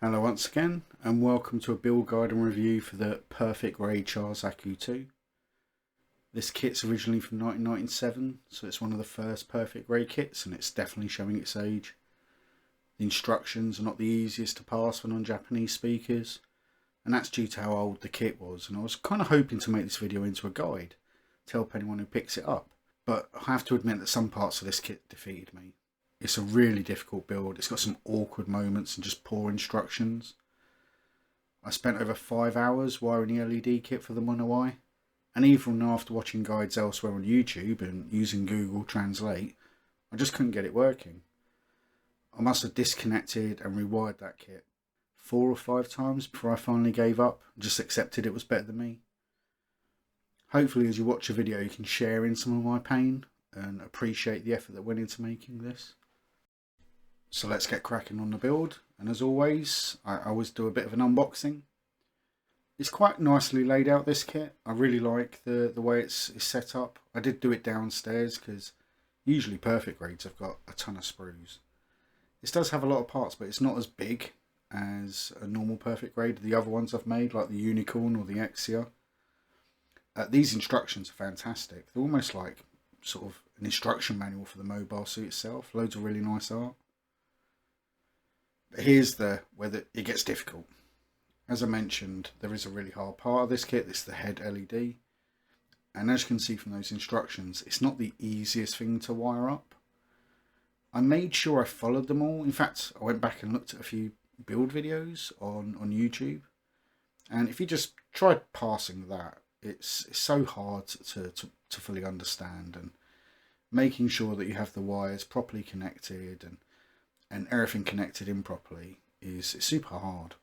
Hello once again, and welcome to a build guide and review for the Perfect Grade Chars Zaku II. This kit's originally from 1997, so it's one of the first Perfect Grade kits, and it's definitely showing its age. The instructions are not the easiest to pass for non-Japanese speakers, and that's due to how old the kit was, and I was kind of hoping to make this video into a guide to help anyone who picks it up, but I have to admit that some parts of this kit defeated me. It's a really difficult build. It's got some awkward moments and just poor instructions. I spent over 5 hours wiring the LED kit for the mono eye, and even after watching guides elsewhere on YouTube and using Google Translate, I just couldn't get it working. I must have disconnected and rewired that kit 4 or 5 times before I finally gave up and just accepted it was better than me. Hopefully as you watch the video you can share in some of my pain and appreciate the effort that went into making this. So let's get cracking on the build, and as always, I always do a bit of an unboxing. It's quite nicely laid out, this kit. I really like the way it's set up. I did do it downstairs because usually Perfect Grades have got a ton of sprues. This does have a lot of parts, but it's not as big as a normal Perfect Grade. The other ones I've made, like the Unicorn or the Exia. These instructions are fantastic. They're almost like sort of an instruction manual for the mobile suit itself. Loads of really nice art. But here's where it gets difficult. As I mentioned, there is a really hard part of this kit. This is the head LED. And as you can see from those instructions, it's not the easiest thing to wire up. I made sure I followed them all. In fact, I went back and looked at a few build videos on YouTube. And if you just tried passing that, it's so hard to fully understand. And making sure that you have the wires properly connected and everything connected in properly is super hard.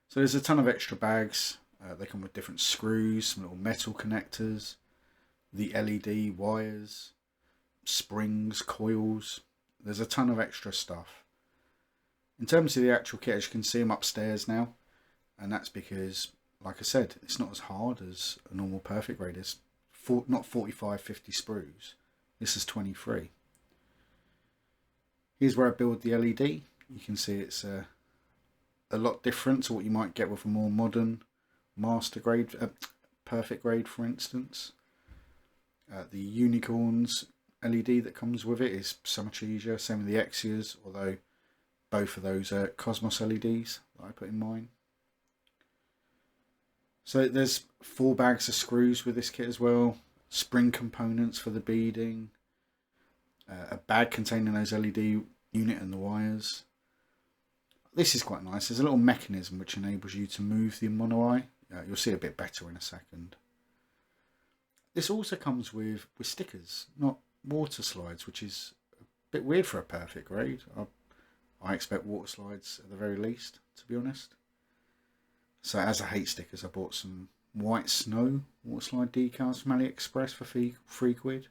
So there's a ton of extra bags. They come with different screws, some little metal connectors, the LED wires, springs, coils. There's a ton of extra stuff. In terms of the actual kit, as you can see, I'm upstairs now, and that's because, like I said, it's not as hard as a normal Perfect Grade. It's not 45, 50 sprues. This is 23. Here's where I build the LED. You can see it's a lot different to what you might get with a more modern master grade, Perfect Grade, for instance. The Unicorn's LED that comes with it is so much easier. Same with the Exias, although both of those are Cosmos LEDs that I put in mine. So there's 4 bags of screws with this kit as well. Spring components for the beading. A bag containing those LED unit and the wires. This is quite nice. There's a little mechanism which enables you to move the mono eye. You'll see a bit better in a second. This also comes with stickers, not water slides, which is a bit weird for a Perfect Grade. I expect water slides at the very least, to be honest. So as I hate stickers, I bought some white snow water slide decals from AliExpress for £3.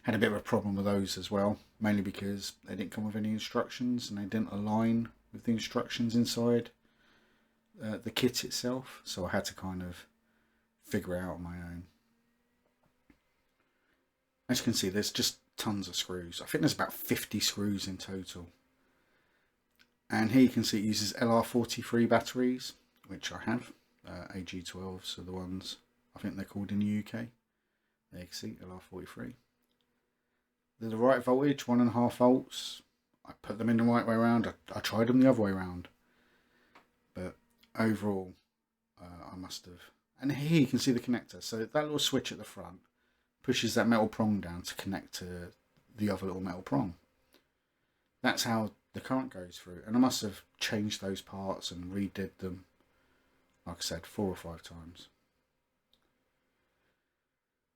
Had a bit of a problem with those as well, mainly because they didn't come with any instructions and they didn't align with the instructions inside the kit itself, so I had to kind of figure it out on my own. As you can see, there's just tons of screws. I think there's about 50 screws in total. And here you can see it uses LR43 batteries, which I have. AG12s are the ones, I think they're called in the UK. There you can see LR43. They're the right voltage, 1.5 volts. I put them in the right way around. I tried them the other way around. But overall, I must have. And here you can see the connector. So that little switch at the front pushes that metal prong down to connect to the other little metal prong. That's how the current goes through. And I must have changed those parts and redid them, like I said, 4 or 5 times.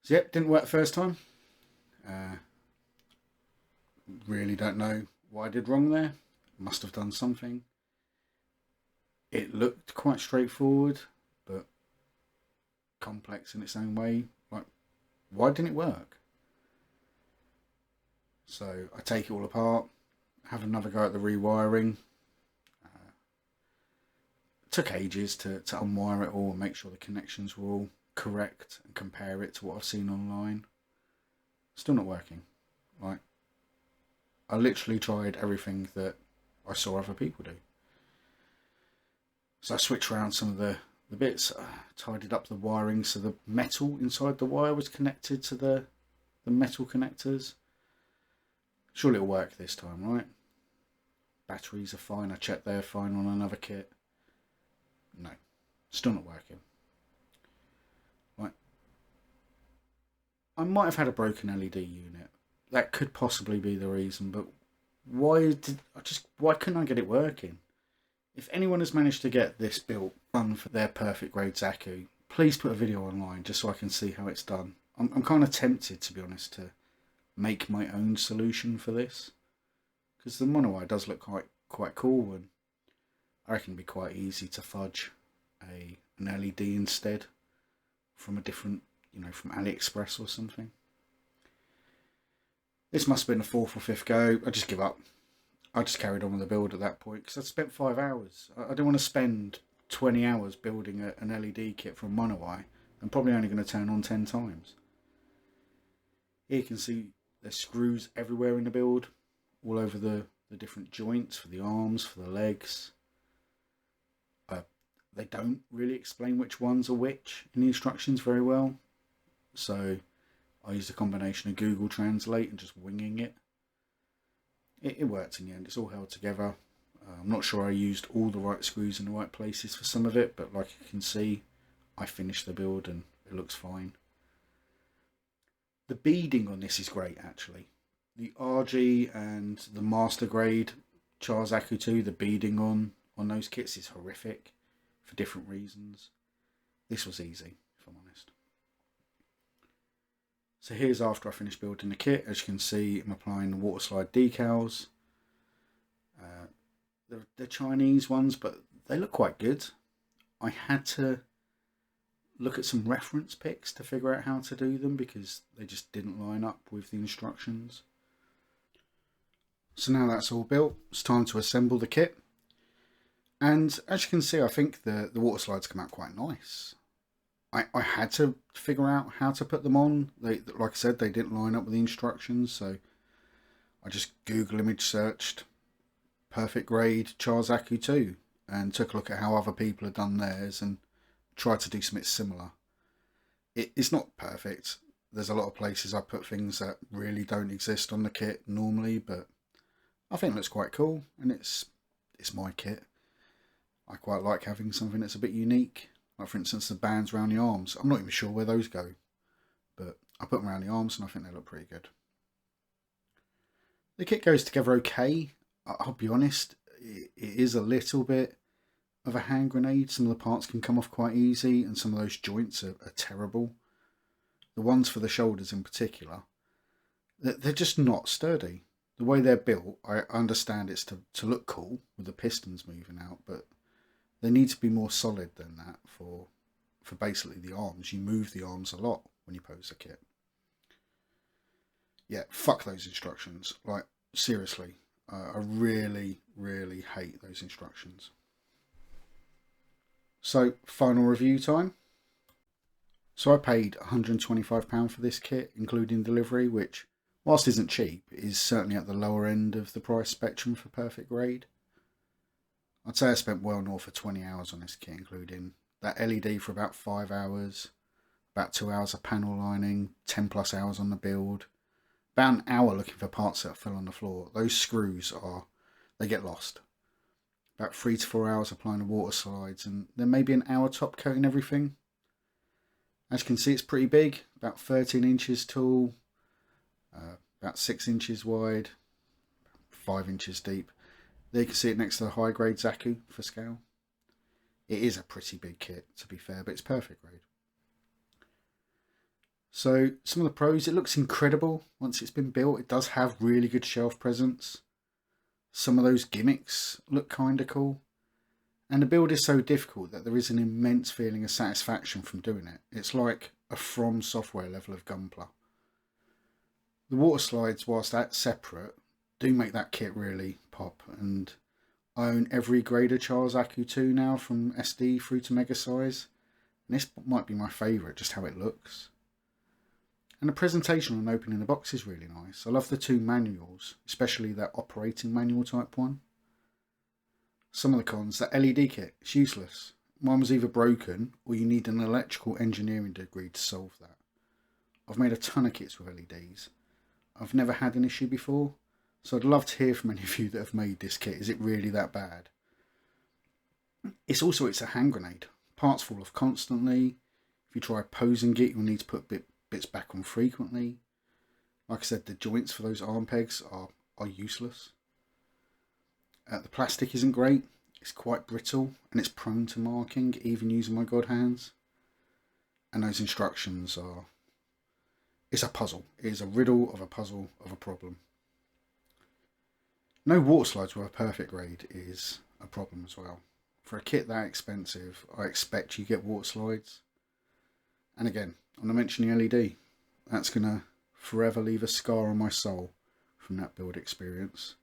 So yep, didn't work the first time. Really don't know what I did wrong there. Must have done something. It looked quite straightforward, but complex in its own way. Like, why didn't it work? So I take it all apart, have another go at the rewiring. Took ages to unwire it all and make sure the connections were all correct and compare it to what I've seen online. Still not working. Like, I literally tried everything that I saw other people do. So I switched around some of the bits, tidied up the wiring so the metal inside the wire was connected to the metal connectors. Surely it'll work this time, right? Batteries are fine. I checked they're fine on another kit. No, still not working. Right. I might have had a broken LED unit. That could possibly be the reason, but why couldn't I get it working? If anyone has managed to get this built done for their perfect grade Zaku, please put a video online just so I can see how it's done. I'm kind of tempted, to be honest, to make my own solution for this, because the monowire does look quite cool, and I reckon it'd be quite easy to fudge an LED instead from a different, from AliExpress or something. This must have been the 4th or 5th go. I just give up. I just carried on with the build at that point because I'd spent 5 hours. I didn't want to spend 20 hours building an LED kit from monowire and probably only going to turn on 10 times. Here you can see there's screws everywhere in the build, all over the different joints for the arms, for the legs. They don't really explain which ones are which in the instructions very well. So I used a combination of Google Translate and just winging it. It worked in the end. It's all held together. I'm not sure I used all the right screws in the right places for some of it, but like you can see, I finished the build and it looks fine. The beading on this is great, actually. The RG and the master grade Chars Zaku II, the beading on those kits is horrific for different reasons. This was easy, if I'm honest. So here's after I finished building the kit. As you can see, I'm applying the water slide decals. They're Chinese ones, but they look quite good. I had to look at some reference pics to figure out how to do them because they just didn't line up with the instructions. So now that's all built, it's time to assemble the kit. And as you can see, I think the water slides come out quite nice. I had to figure out how to put them on. Like I said, they didn't line up with the instructions, so I just Google image searched perfect grade Chars Zaku II and took a look at how other people had done theirs and tried to do something similar. It's not perfect. There's a lot of places I put things that really don't exist on the kit normally, but I think it looks quite cool, and it's my kit. I quite like having something that's a bit unique. Like for instance the bands around the arms. I'm not even sure where those go, but I put them around the arms and I think they look pretty good. The kit goes together okay. I'll be honest, it is a little bit of a hand grenade. Some of the parts can come off quite easy and some of those joints are terrible. The ones for the shoulders in particular, they're just not sturdy. The way they're built, I understand it's to look cool with the pistons moving out, but they need to be more solid than that for basically the arms. You move the arms a lot when you pose a kit. Yeah, fuck those instructions. Like, seriously, I really, really hate those instructions. So, final review time. So I paid £125 for this kit, including delivery, which, whilst isn't cheap, is certainly at the lower end of the price spectrum for perfect grade. I'd say I spent well north of 20 hours on this kit, including that LED for about 5 hours, about 2 hours of panel lining, 10 plus hours on the build, about an hour looking for parts that fell on the floor. Those screws they get lost. About 3 to 4 hours applying the water slides, and then maybe an hour top coating everything. As you can see, it's pretty big, about 13 inches tall, about 6 inches wide, 5 inches deep. There you can see it next to the high grade Zaku for scale. It is a pretty big kit, to be fair, but it's perfect grade. So some of the pros, it looks incredible once it's been built. It does have really good shelf presence. Some of those gimmicks look kind of cool. And the build is so difficult that there is an immense feeling of satisfaction from doing it. It's like a From Software level of Gunpla. The water slides, whilst that's separate, do make that kit really pop, and I own every grade of Chars Zaku II now from SD through to mega size, and this might be my favourite, just how it looks. And the presentation on opening the box is really nice. I love the two manuals, especially that operating manual type one. Some of the cons, that LED kit, it's useless. Mine was either broken or you need an electrical engineering degree to solve that. I've made a ton of kits with LEDs. I've never had an issue before, so I'd love to hear from any of you that have made this kit. Is it really that bad? It's a hand grenade. Parts fall off constantly. If you try posing it, you'll need to put bits back on frequently. Like I said, the joints for those arm pegs are useless. The plastic isn't great. It's quite brittle and it's prone to marking, even using my god hands. And those instructions are... it's a puzzle. It is a riddle of a puzzle of a problem. No water slides with a perfect grade is a problem as well. For a kit that expensive, I expect you get water slides. And again, I'm not mentioning LED. That's going to forever leave a scar on my soul from that build experience.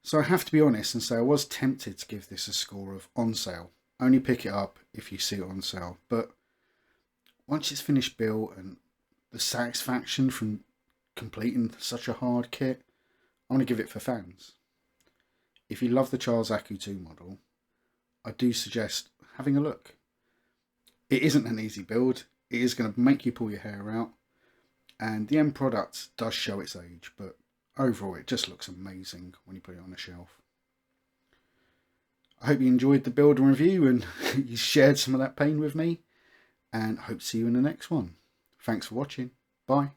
So I have to be honest and say I was tempted to give this a score of on sale. Only pick it up if you see it on sale. But once it's finished built and the satisfaction from completing such a hard kit, I want to give it for fans. If you love the Chars Zaku II model, I do suggest having a look. It isn't an easy build. It is going to make you pull your hair out. And the end product does show its age, but overall it just looks amazing when you put it on a shelf. I hope you enjoyed the build and review and you shared some of that pain with me, and I hope to see you in the next one. Thanks for watching. Bye.